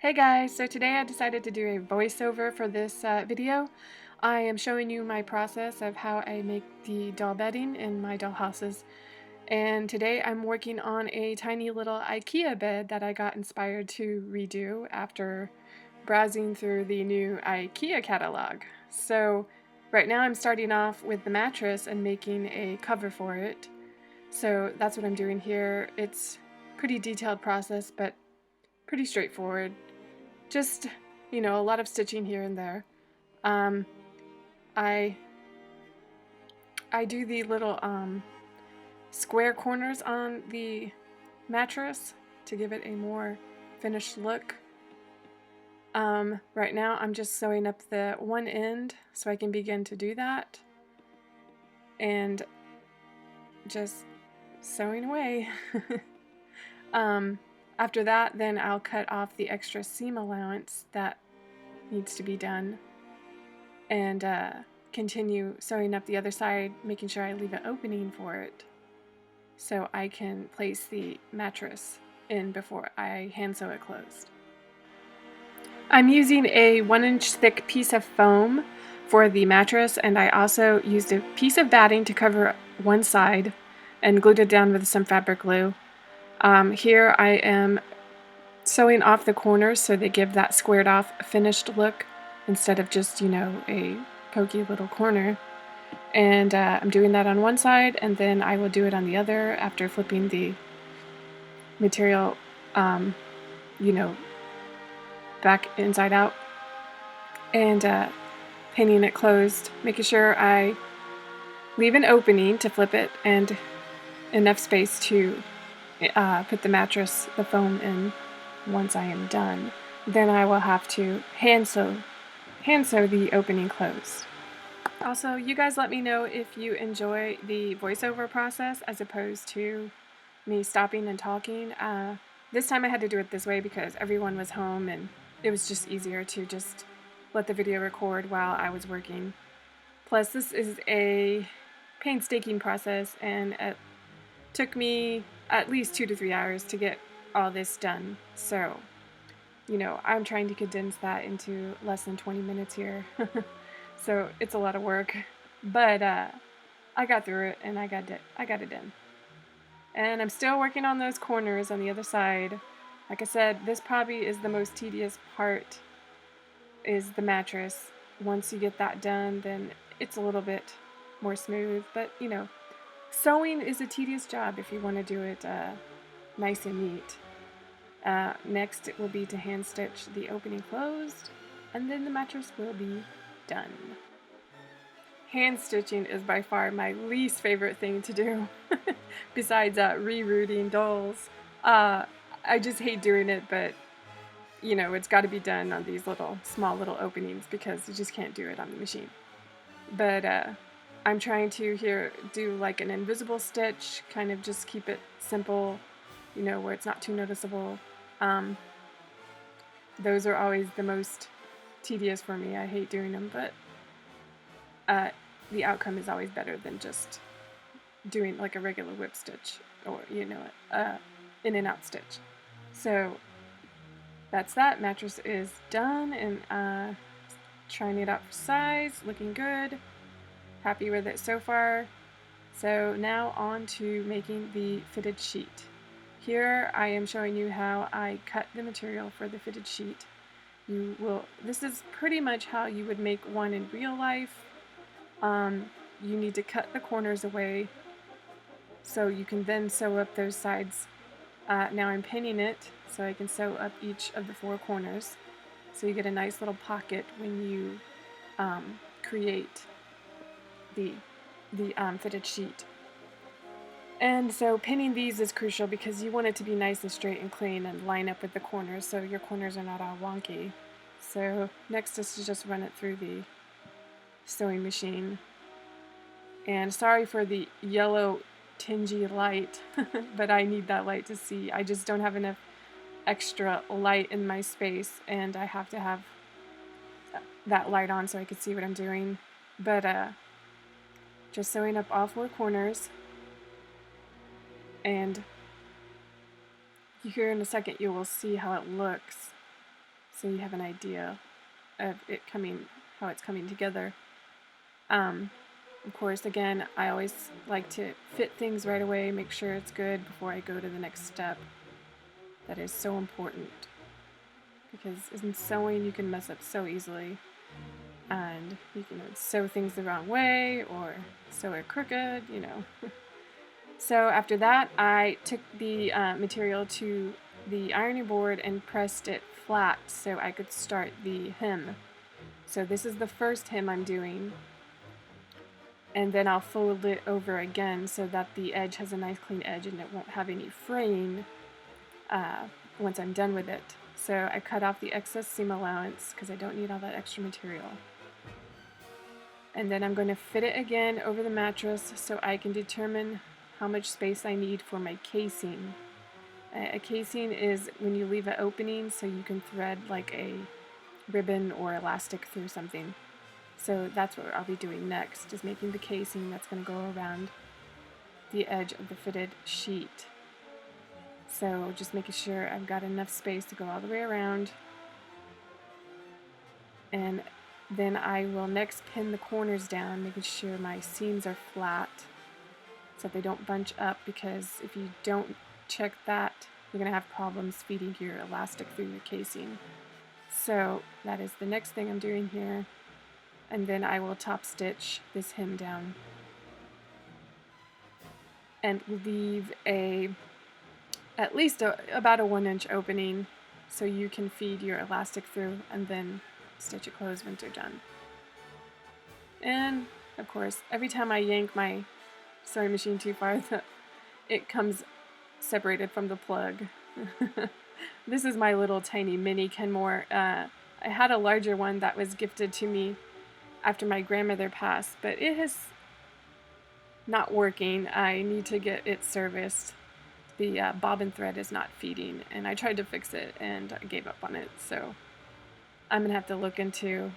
Hey guys, so today I decided to do a voiceover for this video. I am showing you my process of how I make the doll bedding in my doll houses. And today I'm working on a tiny little IKEA bed that I got inspired to redo after browsing through the new IKEA catalog. So right now I'm starting off with the mattress and making a cover for it. So that's what I'm doing here. It's a pretty detailed process, but pretty straightforward. Just, a lot of stitching here and there. Um, I I do the little square corners on the mattress to give it a more finished look. Right now I'm just sewing up the one end so I can begin to do that. And just sewing away. After that, then I'll cut off the extra seam allowance that needs to be done and continue sewing up the other side, making sure I leave an opening for it so I can place the mattress in before I hand sew it closed. I'm using a 1-inch thick piece of foam for the mattress, and I also used a piece of batting to cover one side and glued it down with some fabric glue. Here I am sewing off the corners so they give that squared off finished look instead of just, a pokey little corner. And I'm doing that on one side, and then I will do it on the other after flipping the material, back inside out, and pinning it closed, making sure I leave an opening to flip it and enough space to put the mattress, the foam in once I am done. Then I will have to hand sew the opening closed. Also, you guys let me know if you enjoy the voiceover process as opposed to me stopping and talking. This time I had to do it this way because everyone was home and it was just easier to just let the video record while I was working. Plus, this is a painstaking process and it took me at least 2 to 3 hours to get all this done. So, I'm trying to condense that into less than 20 minutes here. So it's a lot of work, but I got through it and I got it done. And I'm still working on those corners on the other side. Like I said, this probably is the most tedious part, is the mattress. Once you get that done, then it's a little bit more smooth. But, sewing is a tedious job if you want to do it nice and neat. Next, it will be to hand stitch the opening closed, and then the mattress will be done. Hand stitching is by far my least favorite thing to do, besides rerouting dolls. I just hate doing it, but it's got to be done on these small little openings because you just can't do it on the machine. But I'm trying to here do like an invisible stitch, kind of just keep it simple, where it's not too noticeable. Those are always the most tedious for me. I hate doing them, but the outcome is always better than just doing like a regular whip stitch or in and out stitch. So that's that. Mattress is done, and trying it out for size, looking good. Happy with it so far. So now on to making the fitted sheet. Here I am showing you how I cut the material for the fitted sheet. This is pretty much how you would make one in real life. You need to cut the corners away so you can then sew up those sides. Now I'm pinning it so I can sew up each of the 4 corners so you get a nice little pocket when you create the fitted sheet. And so pinning these is crucial because you want it to be nice and straight and clean and line up with the corners so your corners are not all wonky. So next is to just run it through the sewing machine. And sorry for the yellow tingy light, but I need that light to see. I just don't have enough extra light in my space, and I have to have that light on so I can see what I'm doing. But just sewing up all 4 corners. And here in a second you will see how it looks. so you have an idea of it how it's coming together. Of course, again, I always like to fit things right away, make sure it's good before I go to the next step. That is so important, because in sewing you can mess up so easily, and you can sew things the wrong way or sew it crooked, you know. So after that, I took the material to the ironing board and pressed it flat so I could start the hem. So this is the first hem I'm doing, and then I'll fold it over again so that the edge has a nice clean edge and it won't have any fraying once I'm done with it. So I cut off the excess seam allowance because I don't need all that extra material. And then I'm going to fit it again over the mattress so I can determine how much space I need for my casing. A casing is when you leave an opening so you can thread like a ribbon or elastic through something. So that's what I'll be doing next, is making the casing that's going to go around the edge of the fitted sheet. So just making sure I've got enough space to go all the way around. And then I will next pin the corners down, making sure my seams are flat so they don't bunch up, because if you don't check that, you're going to have problems feeding your elastic through your casing. So that is the next thing I'm doing here. And then I will top stitch this hem down and leave at least about a 1-inch opening so you can feed your elastic through, and then stitch it closed once you're done. And of course, every time I yank my sewing machine too far, it comes separated from the plug. This is my little tiny mini Kenmore. I had a larger one that was gifted to me after my grandmother passed, but it has not working. I need to get it serviced. The bobbin thread is not feeding, and I tried to fix it and I gave up on it. So I'm gonna have to look into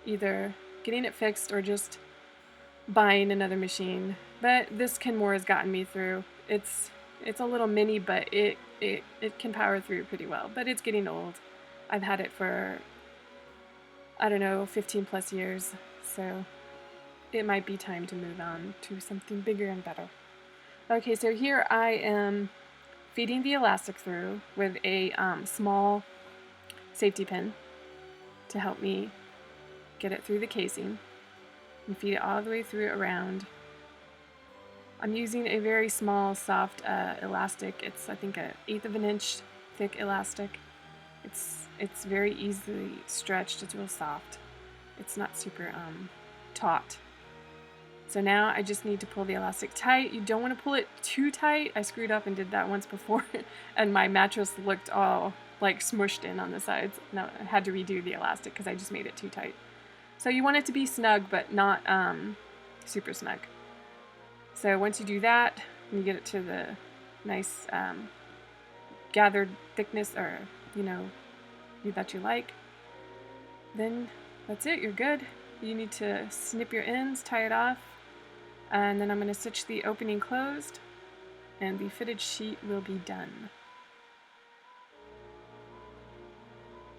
either getting it fixed or just buying another machine. But this Kenmore has gotten me through. It's a little mini, but it can power through pretty well. But it's getting old. I've had it for, I don't know, 15 plus years, so it might be time to move on to something bigger and better. Okay, so here I am feeding the elastic through with a small safety pin to help me get it through the casing and feed it all the way through around. I'm using a very small, soft elastic. It's, I think, 1/8 of an inch thick elastic. It's very easily stretched. It's real soft. It's not super taut. So now I just need to pull the elastic tight. You don't want to pull it too tight. I screwed up and did that once before, and my mattress looked all like smushed in on the sides. No, I had to redo the elastic because I just made it too tight. So you want it to be snug, but not super snug. So once you do that, and you get it to the nice gathered thickness, or that you like, then that's it. You're good. You need to snip your ends, tie it off, and then I'm going to stitch the opening closed, and the fitted sheet will be done.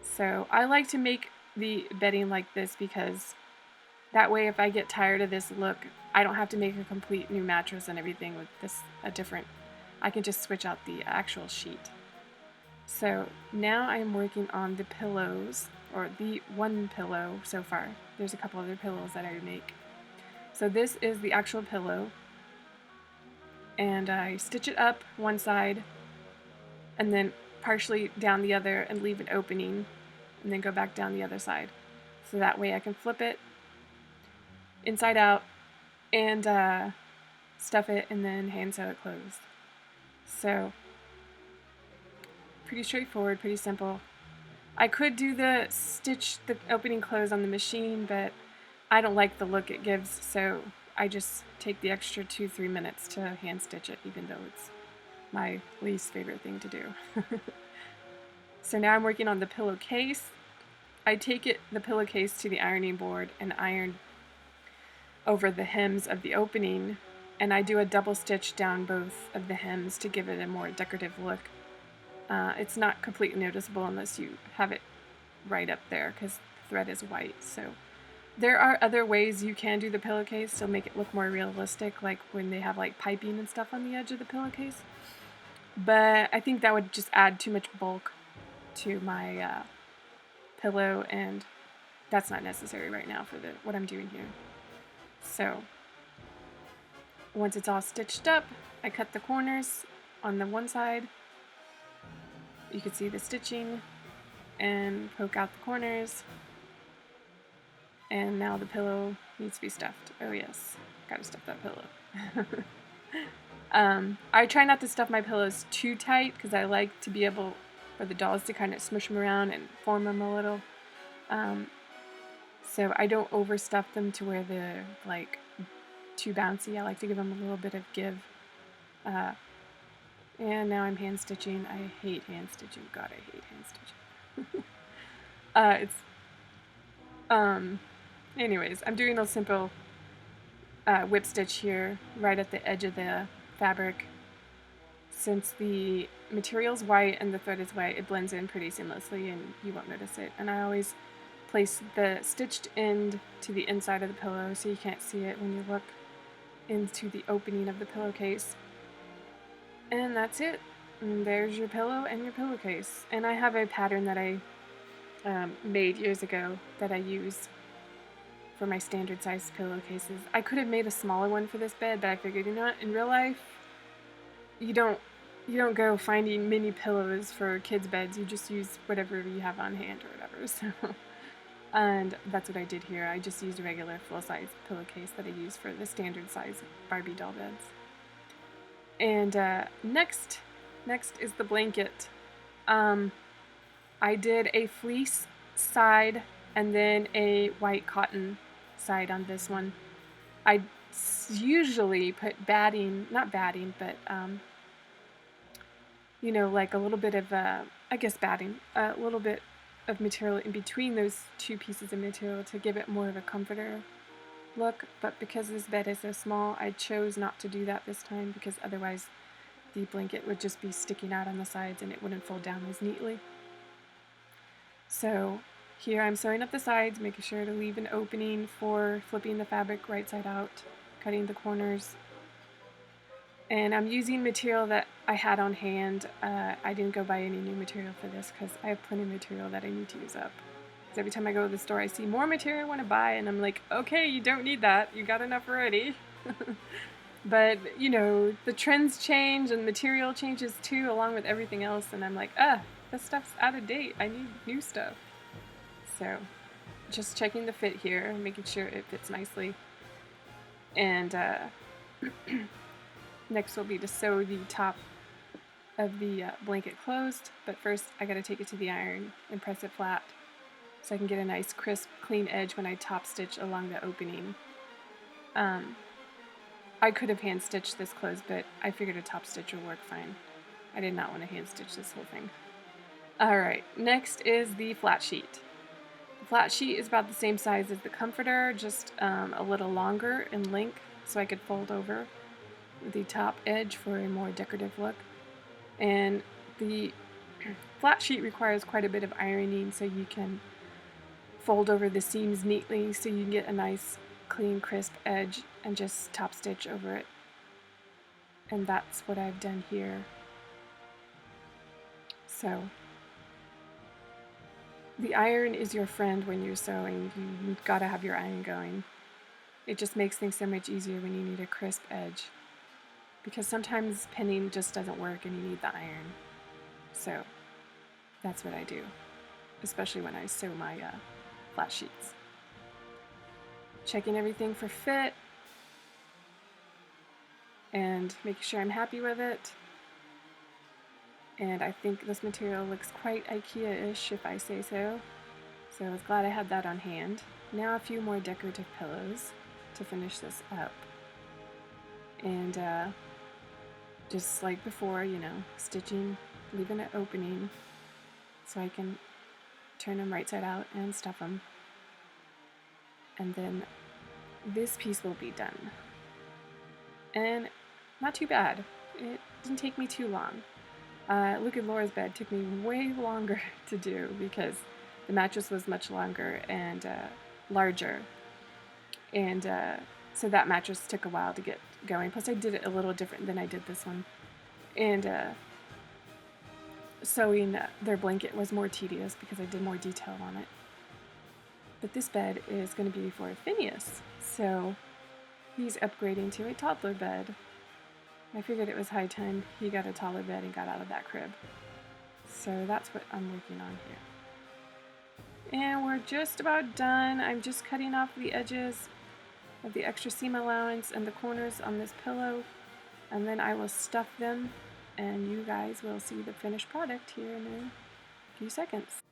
So I like to make the bedding like this because that way if I get tired of this look, I don't have to make a complete new mattress and everything with this I can just switch out the actual sheet. So now I am working on the pillows, or the one pillow so far. There's a couple other pillows that I make. So this is the actual pillow, and I stitch it up one side and then partially down the other and leave an opening, and then go back down the other side. So that way I can flip it inside out and stuff it and then hand sew it closed. So pretty straightforward, pretty simple. I could do the opening close on the machine, but I don't like the look it gives, so I just take the extra 2-3 minutes to hand stitch it, even though it's my least favorite thing to do. So now I'm working on the pillowcase. I take the pillowcase to the ironing board and iron over the hems of the opening, and I do a double stitch down both of the hems to give it a more decorative look. It's not completely noticeable unless you have it right up there because the thread is white. So there are other ways you can do the pillowcase to make it look more realistic, like when they have like piping and stuff on the edge of the pillowcase. But I think that would just add too much bulk to my pillow, and that's not necessary right now for what I'm doing here. So once it's all stitched up, I cut the corners on the one side. You can see the stitching and poke out the corners. And now the pillow needs to be stuffed. Oh yes, gotta stuff that pillow. I try not to stuff my pillows too tight because I like to be able for the dolls to kind of smush them around and form them a little. So I don't overstuff them to where they're like too bouncy. I like to give them a little bit of give. And now I'm hand stitching. I hate hand stitching. God, I hate hand stitching. Anyways, I'm doing a simple whip stitch here right at the edge of the fabric. Since the material's white and the thread is white, it blends in pretty seamlessly and you won't notice it. And I always place the stitched end to the inside of the pillow so you can't see it when you look into the opening of the pillowcase. And that's it. And there's your pillow and your pillowcase. And I have a pattern that I made years ago that I use for my standard size pillowcases. I could have made a smaller one for this bed, but I figured, you know what, in real life, you don't go finding mini pillows for kids' beds. You just use whatever you have on hand or whatever. So, and that's what I did here. I just used a regular full-size pillowcase that I use for the standard size Barbie doll beds. And next is the blanket. I did a fleece side and then a white cotton side on this one. I usually put batting, not batting, but you know, like a little bit of, I guess batting, a little bit of material in between those two pieces of material to give it more of a comforter look. But because this bed is so small, I chose not to do that this time because otherwise the blanket would just be sticking out on the sides and it wouldn't fold down as neatly. So here I'm sewing up the sides, making sure to leave an opening for flipping the fabric right side out, cutting the corners. And I'm using material that I had on hand. I didn't go buy any new material for this because I have plenty of material that I need to use up. Because every time I go to the store, I see more material I want to buy, and I'm like, okay, you don't need that. You got enough already. But, you know, the trends change and material changes too, along with everything else. And I'm like, this stuff's out of date. I need new stuff. So, just checking the fit here, making sure it fits nicely. And next will be to sew the top of the blanket closed. But first, I gotta take it to the iron and press it flat so I can get a nice, crisp, clean edge when I top stitch along the opening. I could have hand stitched this closed, but I figured a top stitch would work fine. I did not want to hand stitch this whole thing. Alright, next is the flat sheet. The flat sheet is about the same size as the comforter, just a little longer in length, so I could fold over the top edge for a more decorative look. And the flat sheet requires quite a bit of ironing so you can fold over the seams neatly so you can get a nice clean crisp edge and just top stitch over it. And that's what I've done here. So the iron is your friend when you're sewing. You've got to have your iron going. It just makes things so much easier when you need a crisp edge. Because sometimes pinning just doesn't work and you need the iron. So that's what I do, especially when I sew my flat sheets. Checking everything for fit and making sure I'm happy with it. And I think this material looks quite IKEA-ish, if I say so. So I was glad I had that on hand. Now a few more decorative pillows to finish this up. And just like before, you know, stitching, leaving an opening so I can turn them right side out and stuff them. And then this piece will be done. And not too bad. It didn't take me too long. Look at Laura's bed. It took me way longer to do because the mattress was much longer and larger, and so that mattress took a while to get going. Plus I did it a little different than I did this one, and sewing their blanket was more tedious because I did more detail on it. But this bed is going to be for Phineas, so he's upgrading to a toddler bed. I figured it was high time he got a taller bed and got out of that crib. So that's what I'm working on here. And we're just about done. I'm just cutting off the edges of the extra seam allowance and the corners on this pillow, and then I will stuff them, and you guys will see the finished product here in a few seconds.